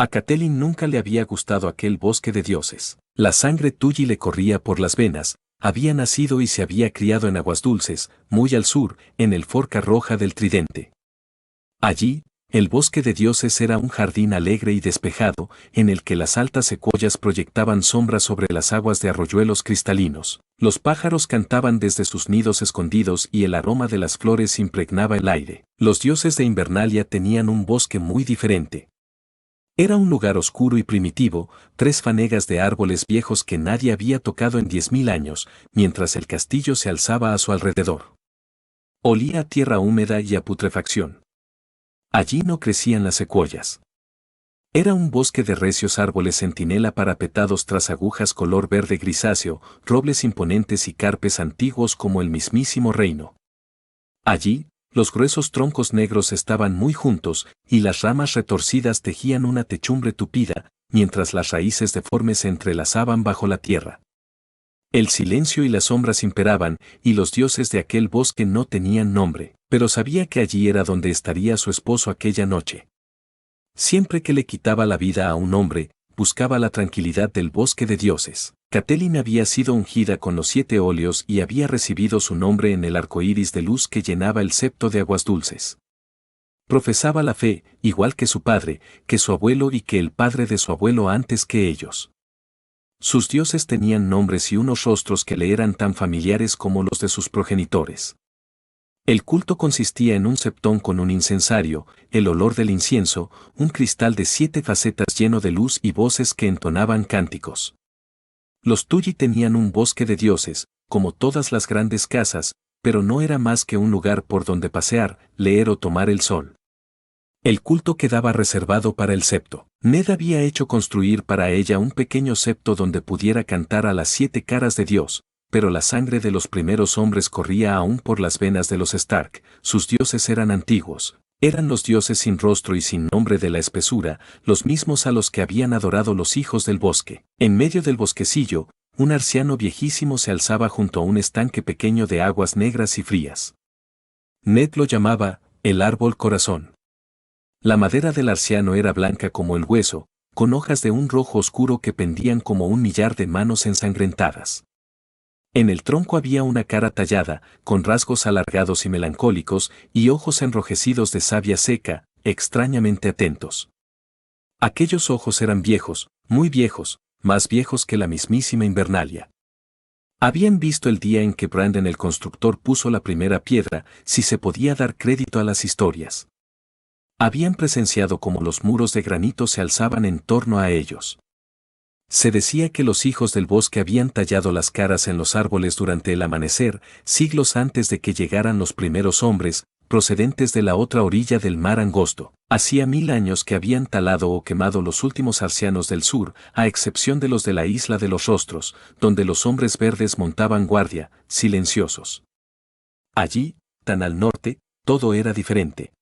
A Catelyn nunca le había gustado aquel bosque de dioses. La sangre Tully le corría por las venas, había nacido y se había criado en Aguas Dulces, muy al sur, en el Forca Roja del Tridente. Allí, el bosque de dioses era un jardín alegre y despejado, en el que las altas secuoyas proyectaban sombras sobre las aguas de arroyuelos cristalinos. Los pájaros cantaban desde sus nidos escondidos y el aroma de las flores impregnaba el aire. Los dioses de Invernalia tenían un bosque muy diferente. Era un lugar oscuro y primitivo, 3 fanegas de árboles viejos que nadie había tocado en 10.000 años, mientras el castillo se alzaba a su alrededor. Olía a tierra húmeda y a putrefacción. Allí no crecían las secuoyas. Era un bosque de recios árboles centinela parapetados tras agujas color verde grisáceo, robles imponentes y carpes antiguos como el mismísimo reino. Allí, los gruesos troncos negros estaban muy juntos, y las ramas retorcidas tejían una techumbre tupida, mientras las raíces deformes se entrelazaban bajo la tierra. El silencio y las sombras imperaban, y los dioses de aquel bosque no tenían nombre, pero sabía que allí era donde estaría su esposo aquella noche. Siempre que le quitaba la vida a un hombre, buscaba la tranquilidad del bosque de dioses. Catelyn había sido ungida con los 7 óleos y había recibido su nombre en el arcoíris de luz que llenaba el septo de Aguas Dulces. Profesaba la fe, igual que su padre, que su abuelo y que el padre de su abuelo antes que ellos. Sus dioses tenían nombres y unos rostros que le eran tan familiares como los de sus progenitores. El culto consistía en un septón con un incensario, el olor del incienso, un cristal de 7 facetas lleno de luz y voces que entonaban cánticos. Los Tully tenían un bosque de dioses, como todas las grandes casas, pero no era más que un lugar por donde pasear, leer o tomar el sol. El culto quedaba reservado para el septo. Ned había hecho construir para ella un pequeño septo donde pudiera cantar a las 7 caras de Dios, pero la sangre de los primeros hombres corría aún por las venas de los Stark, sus dioses eran antiguos. Eran los dioses sin rostro y sin nombre de la espesura, los mismos a los que habían adorado los hijos del bosque. En medio del bosquecillo, un arciano viejísimo se alzaba junto a un estanque pequeño de aguas negras y frías. Ned lo llamaba, el árbol corazón. La madera del arciano era blanca como el hueso, con hojas de un rojo oscuro que pendían como un millar de manos ensangrentadas. En el tronco había una cara tallada, con rasgos alargados y melancólicos, y ojos enrojecidos de savia seca, extrañamente atentos. Aquellos ojos eran viejos, muy viejos, más viejos que la mismísima Invernalia. Habían visto el día en que Brandon el constructor puso la primera piedra, si se podía dar crédito a las historias. Habían presenciado cómo los muros de granito se alzaban en torno a ellos. Se decía que los hijos del bosque habían tallado las caras en los árboles durante el amanecer, siglos antes de que llegaran los primeros hombres, procedentes de la otra orilla del mar angosto. Hacía 1000 años que habían talado o quemado los últimos arcianos del sur, a excepción de los de la isla de los rostros, donde los hombres verdes montaban guardia, silenciosos. Allí, tan al norte, todo era diferente.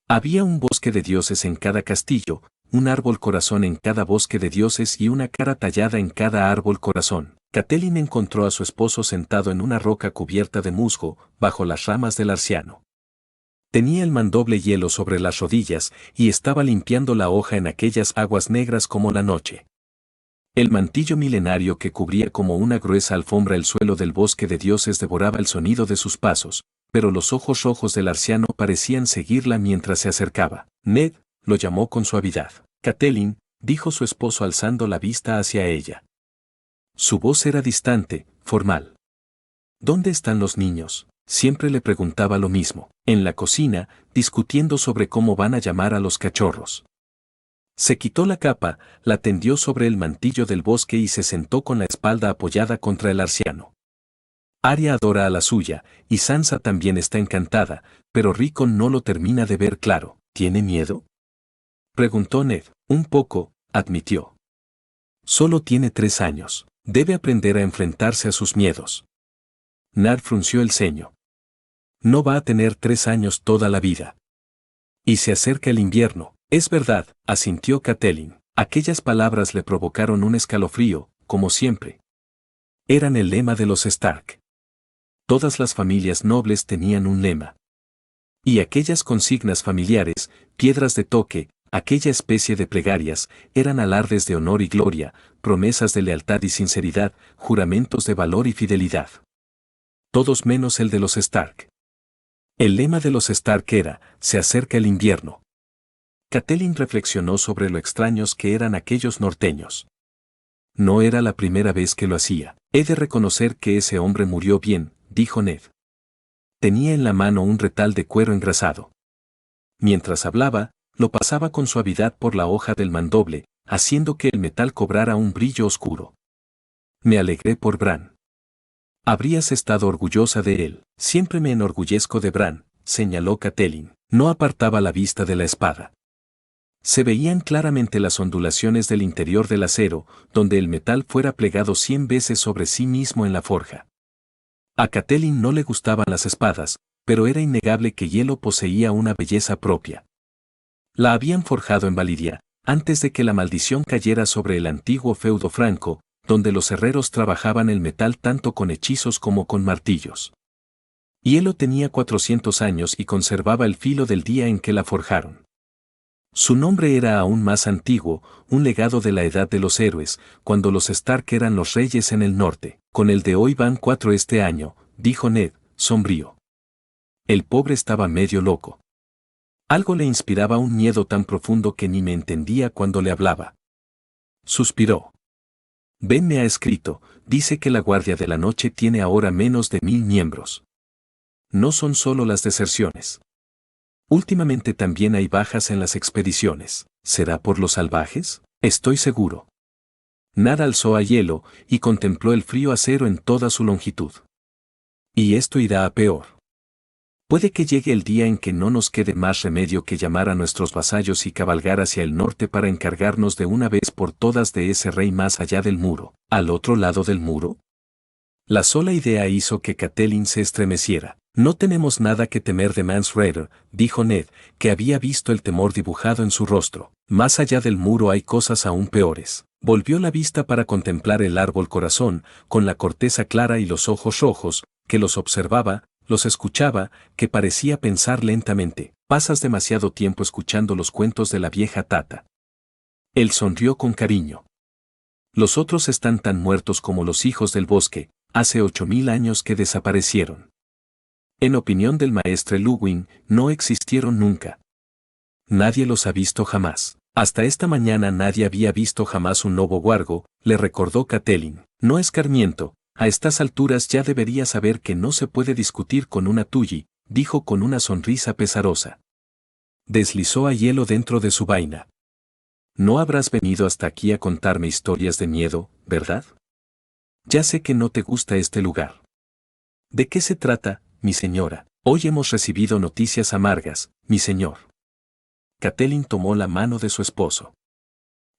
Había un bosque de dioses en cada castillo, un árbol corazón en cada bosque de dioses y una cara tallada en cada árbol corazón. Catelyn encontró a su esposo sentado en una roca cubierta de musgo, bajo las ramas del arciano. Tenía el mandoble hielo sobre las rodillas y estaba limpiando la hoja en aquellas aguas negras como la noche. El mantillo milenario que cubría como una gruesa alfombra el suelo del bosque de dioses devoraba el sonido de sus pasos, pero los ojos rojos del arciano parecían seguirla mientras se acercaba. Ned, lo llamó con suavidad. Catelyn, dijo su esposo alzando la vista hacia ella. Su voz era distante, formal. ¿Dónde están los niños? Siempre le preguntaba lo mismo. En la cocina, discutiendo sobre cómo van a llamar a los cachorros. Se quitó la capa, la tendió sobre el mantillo del bosque y se sentó con la espalda apoyada contra el arciano. Arya adora a la suya, y Sansa también está encantada, pero Rickon no lo termina de ver claro. ¿Tiene miedo?, preguntó Ned. Un poco, admitió. Solo tiene 3 años. Debe aprender a enfrentarse a sus miedos. Ned frunció el ceño. No va a tener 3 años toda la vida. Y se acerca el invierno. Es verdad, asintió Catelyn. Aquellas palabras le provocaron un escalofrío, como siempre. Eran el lema de los Stark. Todas las familias nobles tenían un lema. Y aquellas consignas familiares, piedras de toque, Aquella especie de plegarias eran alardes de honor y gloria, promesas de lealtad y sinceridad, juramentos de valor y fidelidad. Todos menos el de los Stark. El lema de los Stark era: se acerca el invierno. Catelyn reflexionó sobre lo extraños que eran aquellos norteños. No era la primera vez que lo hacía. He de reconocer que ese hombre murió bien, dijo Ned. Tenía en la mano un retal de cuero engrasado. Mientras hablaba, lo pasaba con suavidad por la hoja del mandoble, haciendo que el metal cobrara un brillo oscuro. Me alegré por Bran. Habrías estado orgullosa de él. Siempre me enorgullezco de Bran, señaló Catelyn. No apartaba la vista de la espada. Se veían claramente las ondulaciones del interior del acero, donde el metal fuera plegado 100 veces sobre sí mismo en la forja. A Catelyn no le gustaban las espadas, pero era innegable que Hielo poseía una belleza propia. La habían forjado en Valiria, antes de que la maldición cayera sobre el antiguo feudo franco, donde los herreros trabajaban el metal tanto con hechizos como con martillos. Hielo tenía 400 años y conservaba el filo del día en que la forjaron. Su nombre era aún más antiguo, un legado de la edad de los héroes, cuando los Stark eran los reyes en el norte. Con el de hoy van 4 este año, dijo Ned, sombrío. El pobre estaba medio loco. Algo le inspiraba un miedo tan profundo que ni me entendía cuando le hablaba. Suspiró. Ben me ha escrito, dice que la Guardia de la Noche tiene ahora menos de 1000 miembros. No son solo las deserciones. Últimamente también hay bajas en las expediciones. ¿Será por los salvajes? Estoy seguro. Ned alzó a Hielo y contempló el frío acero en toda su longitud. Y esto irá a peor. Puede que llegue el día en que no nos quede más remedio que llamar a nuestros vasallos y cabalgar hacia el norte para encargarnos de una vez por todas de ese rey más allá del muro. ¿Al otro lado del muro? La sola idea hizo que Catelyn se estremeciera. No tenemos nada que temer de Mance Rayder, dijo Ned, que había visto el temor dibujado en su rostro. Más allá del muro hay cosas aún peores. Volvió la vista para contemplar el árbol corazón, con la corteza clara y los ojos rojos, que los observaba, los escuchaba, que parecía pensar lentamente. Pasas demasiado tiempo escuchando los cuentos de la vieja Tata. Él sonrió con cariño. Los otros están tan muertos como los hijos del bosque, hace 8000 años que desaparecieron. En opinión del maestre Luwin, no existieron nunca. Nadie los ha visto jamás. Hasta esta mañana nadie había visto jamás un lobo huargo, le recordó Catelyn. No escarmiento, a estas alturas ya debería saber que no se puede discutir con una Tully, dijo con una sonrisa pesarosa. Deslizó a Hielo dentro de su vaina. No habrás venido hasta aquí a contarme historias de miedo, ¿verdad? Ya sé que no te gusta este lugar. ¿De qué se trata, mi señora? Hoy hemos recibido noticias amargas, mi señor. Catelyn tomó la mano de su esposo.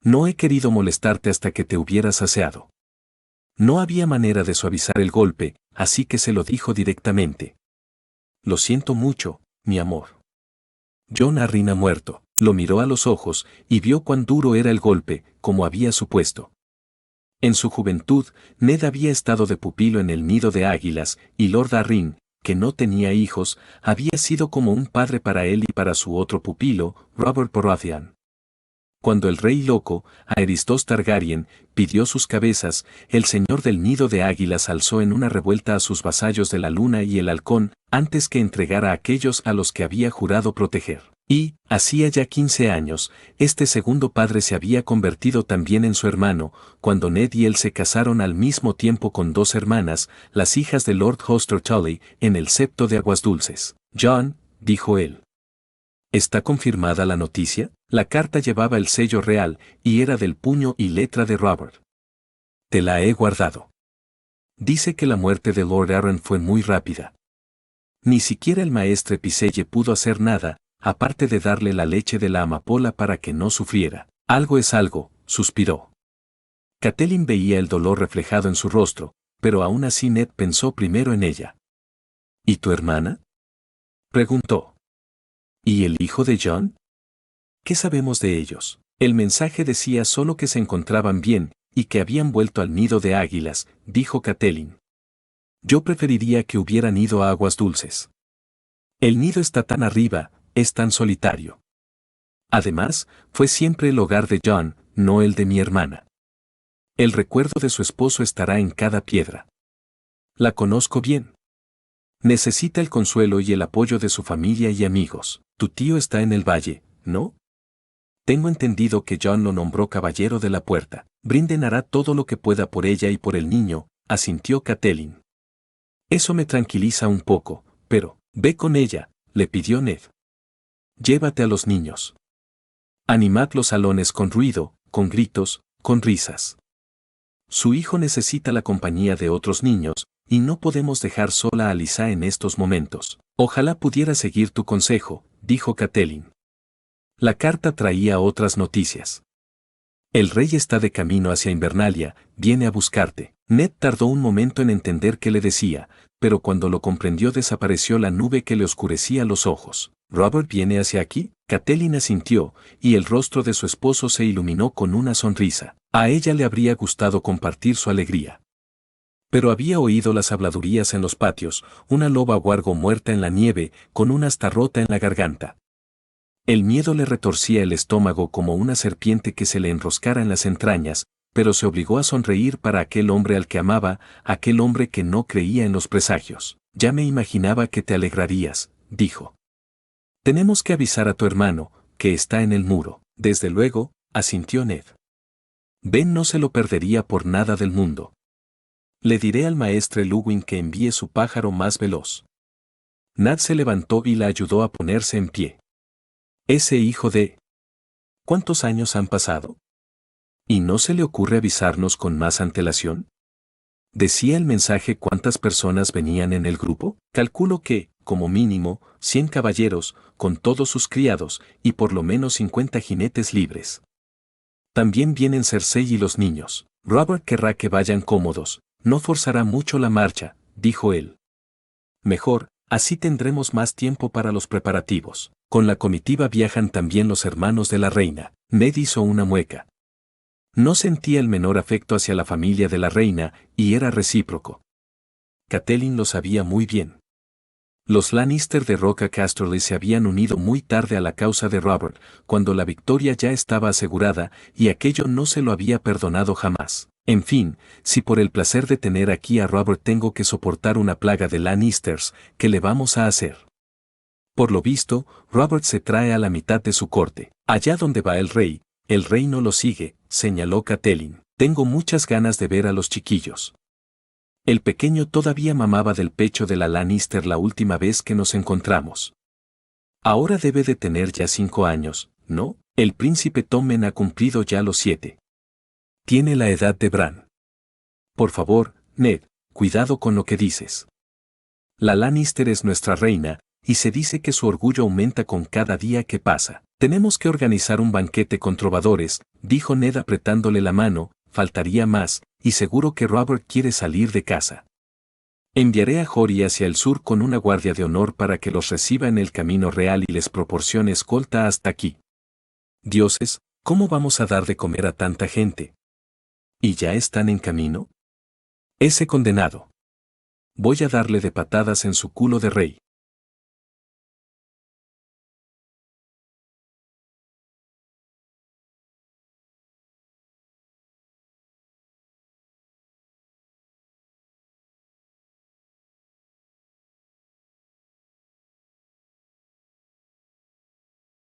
No he querido molestarte hasta que te hubieras aseado. No había manera de suavizar el golpe, así que se lo dijo directamente. Lo siento mucho, mi amor. Jon Arryn ha muerto. Lo miró a los ojos y vio cuán duro era el golpe, como había supuesto. En su juventud, Ned había estado de pupilo en el nido de águilas, y Lord Arryn, que no tenía hijos, había sido como un padre para él y para su otro pupilo, Robert Baratheon. Cuando el rey loco, Aerys Targaryen, pidió sus cabezas, el señor del nido de águilas alzó en una revuelta a sus vasallos de la luna y el halcón, antes que entregara a aquellos a los que había jurado proteger. Y, hacía ya 15 años, este segundo padre se había convertido también en su hermano, cuando Ned y él se casaron al mismo tiempo con 2 hermanas, las hijas de Lord Hoster Tully, en el septo de Aguas Dulces. Jon, dijo él. ¿Está confirmada la noticia? La carta llevaba el sello real, y era del puño y letra de Robert. Te la he guardado. Dice que la muerte de Lord Arryn fue muy rápida. Ni siquiera el maestre Piselle pudo hacer nada, aparte de darle la leche de la amapola para que no sufriera. Algo es algo, suspiró. Catelyn veía el dolor reflejado en su rostro, pero aún así Ned pensó primero en ella. ¿Y tu hermana? Preguntó. ¿Y el hijo de Jon? ¿Qué sabemos de ellos? El mensaje decía solo que se encontraban bien, y que habían vuelto al nido de águilas, dijo Catelyn. Yo preferiría que hubieran ido a Aguas Dulces. El nido está tan arriba, es tan solitario. Además, fue siempre el hogar de John, no el de mi hermana. El recuerdo de su esposo estará en cada piedra. La conozco bien. Necesita el consuelo y el apoyo de su familia y amigos. Tu tío está en el valle, ¿no? Tengo entendido que John lo nombró caballero de la puerta. Brinden hará todo lo que pueda por ella y por el niño, asintió Catelyn. Eso me tranquiliza un poco, pero, ve con ella, le pidió Ned. Llévate a los niños. Animad los salones con ruido, con gritos, con risas. Su hijo necesita la compañía de otros niños, y no podemos dejar sola a Lysa en estos momentos. Ojalá pudiera seguir tu consejo, dijo Catelyn. La carta traía otras noticias. El rey está de camino hacia Invernalia, viene a buscarte. Ned tardó un momento en entender qué le decía, pero cuando lo comprendió desapareció la nube que le oscurecía los ojos. ¿Robert viene hacia aquí? Catelyn asintió, y el rostro de su esposo se iluminó con una sonrisa. A ella le habría gustado compartir su alegría. Pero había oído las habladurías en los patios, una loba huargo muerta en la nieve, con una asta rota en la garganta. El miedo le retorcía el estómago como una serpiente que se le enroscara en las entrañas, pero se obligó a sonreír para aquel hombre al que amaba, aquel hombre que no creía en los presagios. Ya me imaginaba que te alegrarías, dijo. Tenemos que avisar a tu hermano, que está en el muro. Desde luego, asintió Ned. Ben no se lo perdería por nada del mundo. Le diré al maestre Luwin que envíe su pájaro más veloz. Ned se levantó y la ayudó a ponerse en pie. Ese hijo de... ¿Cuántos años han pasado? ¿Y no se le ocurre avisarnos con más antelación? ¿Decía el mensaje cuántas personas venían en el grupo? Calculo que, como mínimo, 100 caballeros, con todos sus criados, y por lo menos 50 jinetes libres. También vienen Cersei y los niños. Robert querrá que vayan cómodos, no forzará mucho la marcha, dijo él. Mejor, así tendremos más tiempo para los preparativos. Con la comitiva viajan también los hermanos de la reina. Ned hizo una mueca. No sentía el menor afecto hacia la familia de la reina, y era recíproco. Catelyn lo sabía muy bien. Los Lannister de Roca Casterly se habían unido muy tarde a la causa de Robert, cuando la victoria ya estaba asegurada, y aquello no se lo había perdonado jamás. En fin, si por el placer de tener aquí a Robert tengo que soportar una plaga de Lannisters, ¿qué le vamos a hacer? Por lo visto, Robert se trae a la mitad de su corte. Allá donde va el rey no lo sigue, señaló Catelyn. Tengo muchas ganas de ver a los chiquillos. El pequeño todavía mamaba del pecho de la Lannister la última vez que nos encontramos. Ahora debe de tener ya 5 años, ¿no? El príncipe Tommen ha cumplido ya los 7. Tiene la edad de Bran. Por favor, Ned, cuidado con lo que dices. La Lannister es nuestra reina, y se dice que su orgullo aumenta con cada día que pasa. Tenemos que organizar un banquete con trovadores, dijo Ned apretándole la mano, faltaría más, y seguro que Robert quiere salir de casa. Enviaré a Jory hacia el sur con una guardia de honor para que los reciba en el camino real y les proporcione escolta hasta aquí. Dioses, ¿cómo vamos a dar de comer a tanta gente? ¿Y ya están en camino? Ese condenado. Voy a darle de patadas en su culo de rey.